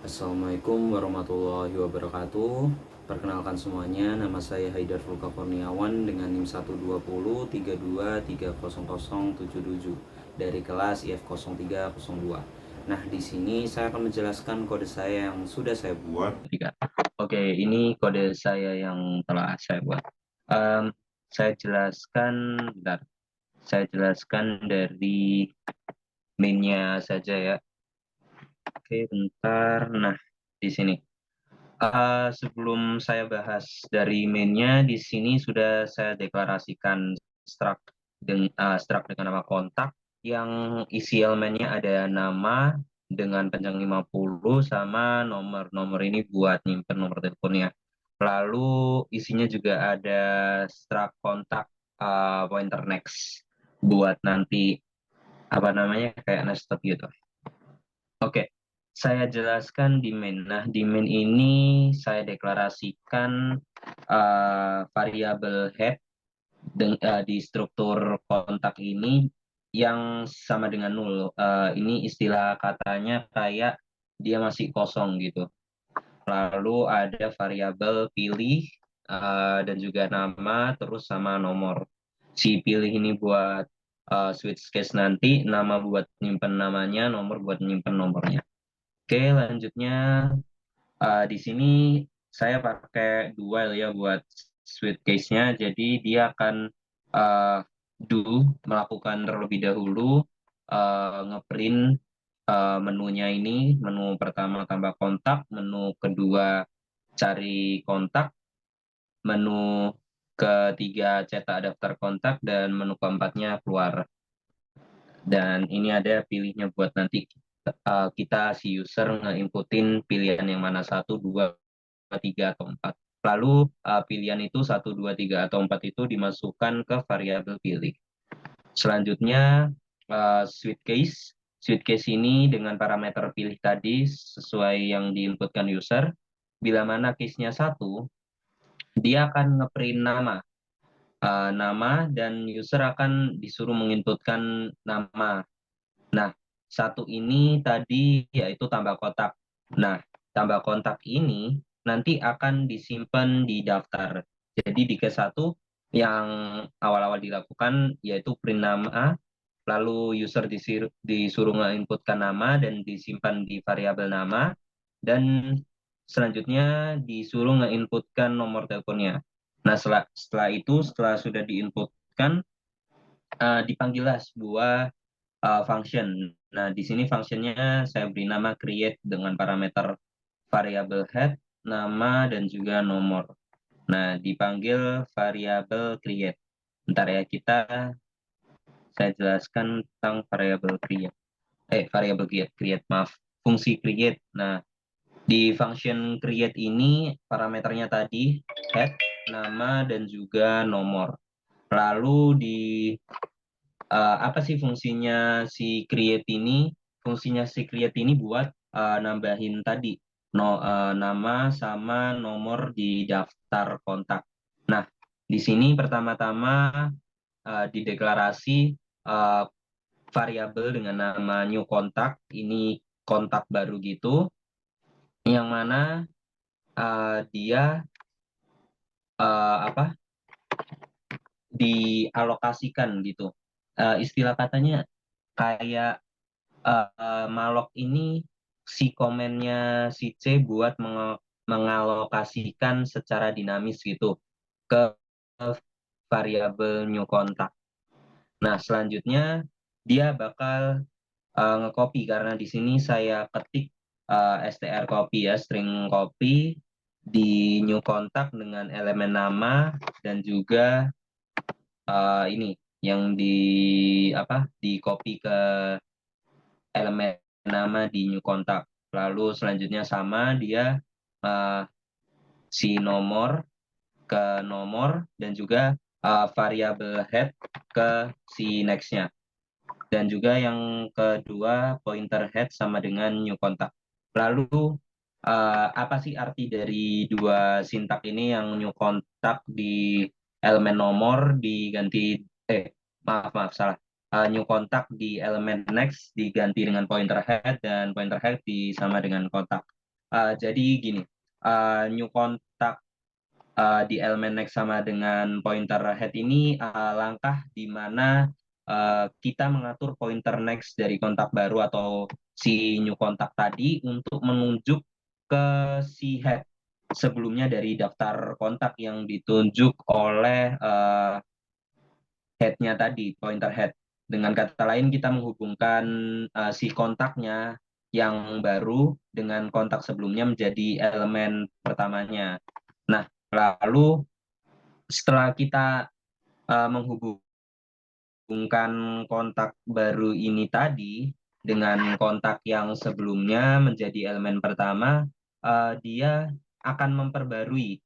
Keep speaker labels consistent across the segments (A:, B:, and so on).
A: Assalamualaikum warahmatullahi wabarakatuh. Perkenalkan semuanya, nama saya Haidar Fulka Kurniawan dengan NIM 12032300077 dari kelas IF0302. Nah, di sini saya akan menjelaskan kode saya yang sudah saya buat. Oke, ini kode saya yang telah saya buat. Saya jelaskan, bentar. Saya jelaskan dari mainnya saja ya. Oke, bentar. Nah, di sini. Sebelum saya bahas dari mainnya, di sini sudah saya deklarasikan struct dengan nama kontak yang isi elemennya ada nama dengan panjang 50 sama nomor ini buat nyimpen nomor teleponnya. Lalu isinya juga ada struct kontak pointer next buat nanti apa namanya kayak nested gitu. Oke, saya jelaskan di main. Nah, di main ini saya deklarasikan variabel head di struktur kontak ini yang sama dengan nol. Ini istilah katanya kayak dia masih kosong gitu. Lalu ada variabel pilih dan juga nama terus sama nomor. Si pilih ini buat switch case nanti, nama buat nyimpen namanya, nomor buat nyimpen nomornya. Oke, lanjutnya di sini saya pakai dual ya buat switch case-nya. Jadi dia akan uh, melakukan terlebih dahulu ngeprint menunya ini, menu pertama tambah kontak, menu kedua cari kontak, menu ketiga cetak daftar kontak, dan menu keempatnya keluar. Dan ini ada pilihnya buat nanti kita si user nge-inputin pilihan yang mana satu, dua, tiga, atau empat. Lalu pilihan itu satu, dua, tiga, atau empat itu dimasukkan ke variabel pilih. Selanjutnya switch case. Switch case ini dengan parameter pilih tadi sesuai yang diinputkan user. Bila mana case-nya satu, dia akan ngeprint nama dan user akan disuruh menginputkan nama. Nah, satu ini tadi yaitu tambah kotak. Nah, tambah kontak ini nanti akan disimpan di daftar. Jadi di case satu yang awal-awal dilakukan yaitu print nama, lalu user disuruh nge-inputkan nama dan disimpan di variabel nama, dan selanjutnya disuruh nge-inputkan nomor teleponnya. Nah, setelah sudah diinputkan, dipanggillah sebuah function. Nah, di sini functionnya saya beri nama create dengan parameter variabel head, nama, dan juga nomor. Nah, dipanggil variabel create. Bentar ya, saya jelaskan tentang variabel create. Variabel create, maaf. Fungsi create. Nah, di function create ini parameternya tadi head, nama, dan juga nomor. Lalu di apa sih fungsinya si create ini? Fungsinya si create ini buat nambahin tadi nama sama nomor di daftar kontak. Nah, di sini pertama-tama dideklarasi uh, variabel dengan nama new kontak. Ini kontak baru gitu, yang mana dia apa dialokasikan gitu. Istilah katanya kayak malok ini si komennya si C buat mengalokasikan secara dinamis gitu ke variabel new kontak. Nah, selanjutnya dia bakal nge-copy karena di sini saya ketik str copy ya, string copy di new kontak dengan elemen nama dan juga ini yang di copy ke elemen nama di new kontak. Lalu selanjutnya sama dia uh, si nomor ke nomor dan juga variabel head ke si nextnya. Dan juga yang kedua pointer head sama dengan new kontak. Lalu apa sih arti dari dua sintak ini yang new kontak di elemen nomor diganti maaf salah. New kontak di elemen next diganti dengan pointer head dan pointer head sama dengan kontak. Jadi gini, new kontak di elemen next sama dengan pointer head ini langkah di mana kita mengatur pointer next dari kontak baru atau si new kontak tadi untuk menunjuk ke si head sebelumnya dari daftar kontak yang ditunjuk oleh head-nya tadi, pointer head. Dengan kata lain, kita menghubungkan si kontaknya yang baru dengan kontak sebelumnya menjadi elemen pertamanya. Nah, lalu setelah kita menghubungkan kontak baru ini tadi dengan kontak yang sebelumnya menjadi elemen pertama, dia akan memperbarui.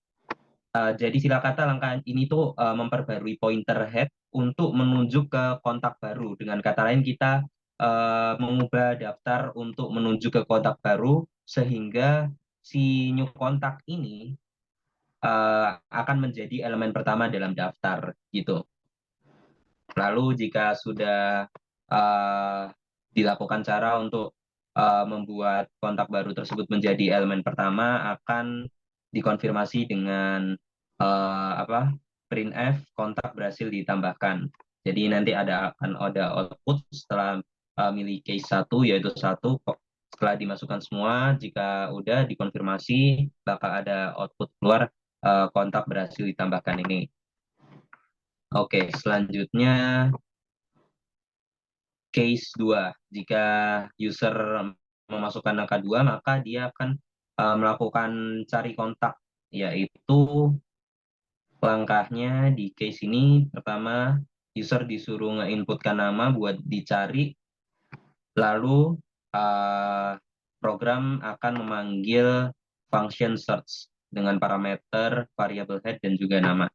A: Jadi sila kata langkah ini tuh memperbarui pointer head untuk menunjuk ke kontak baru. Dengan kata lain kita mengubah daftar untuk menunjuk ke kontak baru sehingga si new kontak ini akan menjadi elemen pertama dalam daftar gitu. Lalu jika sudah uh, dilakukan cara untuk membuat kontak baru tersebut menjadi elemen pertama, akan dikonfirmasi dengan printf kontak berhasil ditambahkan. Jadi nanti akan ada output setelah milih case 1 yaitu 1. Setelah dimasukkan semua, jika udah dikonfirmasi bakal ada output keluar kontak berhasil ditambahkan ini. Oke, selanjutnya case 2. Jika user memasukkan angka 2, maka dia akan melakukan cari kontak, yaitu langkahnya di case ini pertama user disuruh nge-inputkan nama buat dicari, lalu program akan memanggil function search dengan parameter variable head dan juga nama.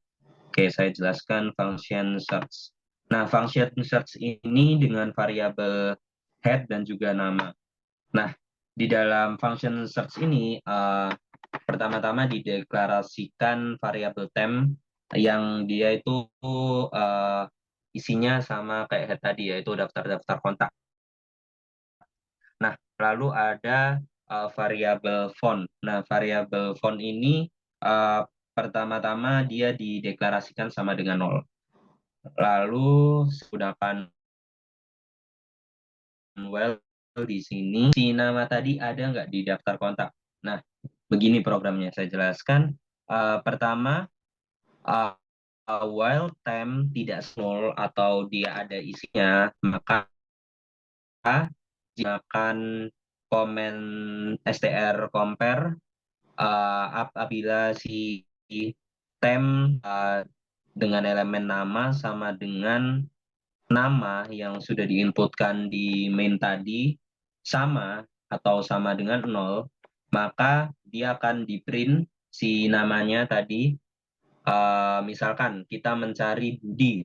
A: Oke, saya jelaskan function search. Nah, function search ini dengan variabel head dan juga nama. Nah, di dalam function search ini pertama-tama dideklarasikan variabel temp yang dia itu isinya sama kayak head tadi, yaitu daftar-daftar kontak. Nah, lalu ada variabel font. Nah, variabel font ini pertama-tama dia dideklarasikan sama dengan 0. Lalu gunakan well di sini. Si nama tadi ada nggak di daftar kontak? Nah, begini programnya saya jelaskan. Pertama, while temp tidak small atau dia ada isinya, maka gunakan komen str compare apabila si temp dengan elemen nama sama dengan nama yang sudah diinputkan di main tadi sama atau sama dengan 0, maka dia akan di print si namanya tadi. Misalkan kita mencari Budi,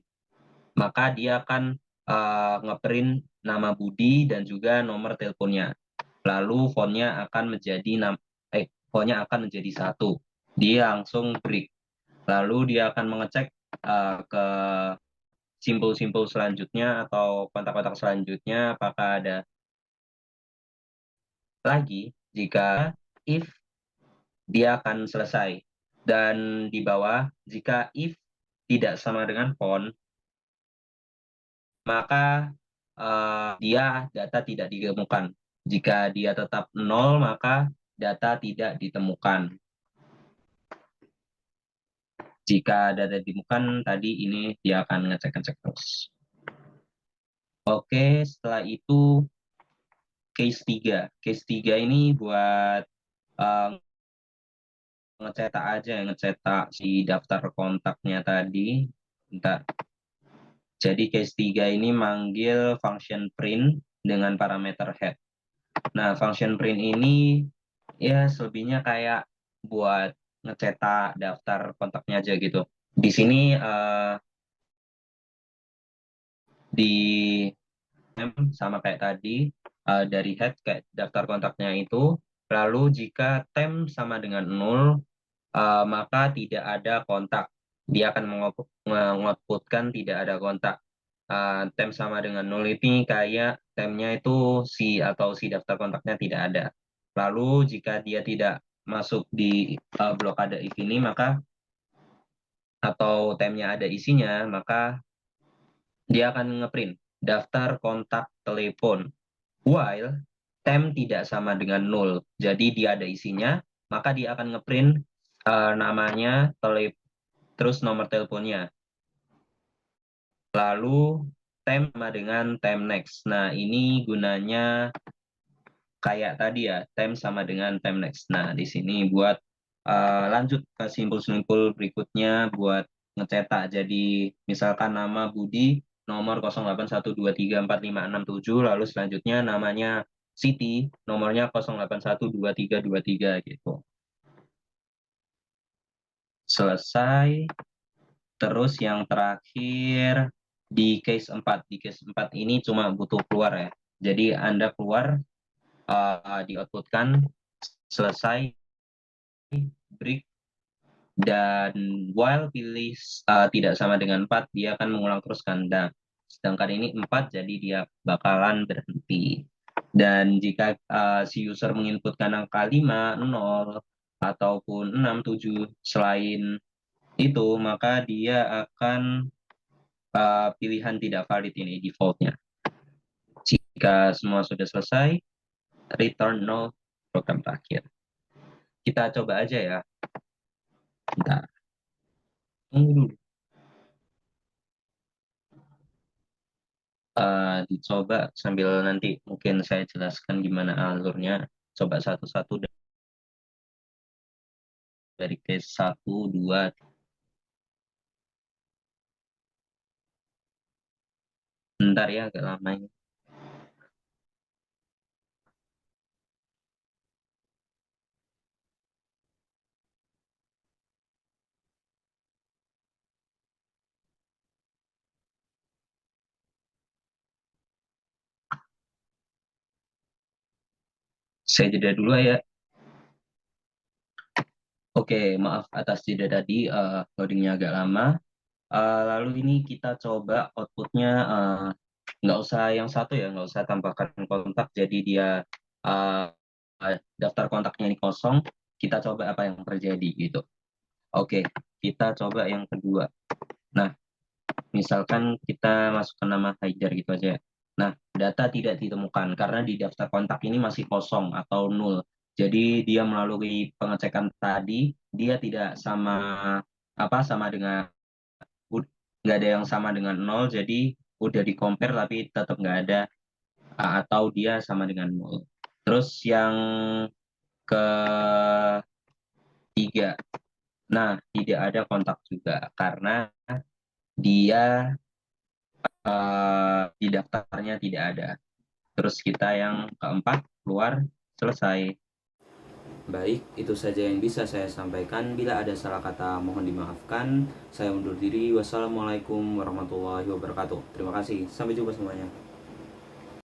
A: maka dia akan ngeprint nama Budi dan juga nomor teleponnya. Lalu fontnya akan menjadi 1. Dia langsung break. Lalu dia akan mengecek ke simpul-simpul selanjutnya atau kontak-kontak selanjutnya apakah ada lagi. Jika if, dia akan selesai. Dan di bawah, jika if tidak sama dengan font, maka dia data tidak ditemukan. Jika dia tetap 0, maka data tidak ditemukan. Jika data ditemukan, tadi ini dia akan ngecek-ngecek terus. Oke, setelah itu case 3. Case 3 ini buat ngecetak aja, ngecetak si daftar kontaknya tadi. Bentar. Jadi case 3 ini manggil function print dengan parameter head. Nah, function print ini ya selebihnya kayak buat ngecetak daftar kontaknya aja gitu. Di sini di sama kayak tadi dari head kayak daftar kontaknya itu. Lalu jika temp sama dengan 0, maka tidak ada kontak. Dia akan mengoutputkan tidak ada kontak. Temp sama dengan 0 ini kayak tempnya itu si atau si daftar kontaknya tidak ada. Lalu jika dia tidak masuk di blokade if ini, maka atau temnya ada isinya, maka dia akan ngeprint daftar kontak telepon. While tem tidak sama dengan nol, jadi dia ada isinya, maka dia akan ngeprint namanya, terus nomor teleponnya. Lalu tem sama dengan tem next. Nah, ini gunanya kayak tadi ya, tem sama dengan tem next. Nah, di sini buat lanjut ke simpul-simpul berikutnya buat ngecetak. Jadi, misalkan nama Budi nomor 0812345667, lalu selanjutnya namanya Siti, nomornya 08123223 gitu. Selesai. Terus yang terakhir di case 4. Di case 4 ini cuma butuh keluar ya. Jadi Anda keluar, di outputkan, selesai, break, dan while pilih tidak sama dengan 4, dia akan mengulang terus kanda. Sedangkan ini 4, jadi dia bakalan berhenti. Dan jika si user menginputkan angka 5, 0, ataupun 6, 7 selain itu, maka dia akan pilihan tidak valid ini defaultnya. Jika semua sudah selesai, return no program terakhir. Kita coba aja ya. Bentar. Tunggu dulu. Dicoba sambil nanti mungkin saya jelaskan gimana alurnya. Coba satu-satu dari case 1, 2. Bentar ya, agak lama ini. Saya jeda dulu ya. Oke, maaf atas jeda tadi, loadingnya agak lama. Lalu ini kita coba outputnya, nggak usah yang satu ya, nggak usah tambahkan kontak, jadi dia uh, daftar kontaknya ini kosong. Kita coba apa yang terjadi gitu. Oke, kita coba yang kedua. Nah, misalkan kita masukkan nama Haidar gitu aja ya. Nah, data tidak ditemukan karena di daftar kontak ini masih kosong atau nol. Jadi dia melalui pengecekan tadi, dia tidak sama sama dengan, nggak ada yang sama dengan nol, jadi udah di compare tapi tetap nggak ada, atau dia sama dengan nol. Terus yang ketiga, nah tidak ada kontak juga karena dia di daftarnya tidak ada. Terus kita yang keempat keluar, selesai. Baik, itu saja yang bisa saya sampaikan. Bila ada salah kata mohon dimaafkan. Saya undur diri. Wassalamualaikum warahmatullahi wabarakatuh. Terima kasih. Sampai jumpa semuanya.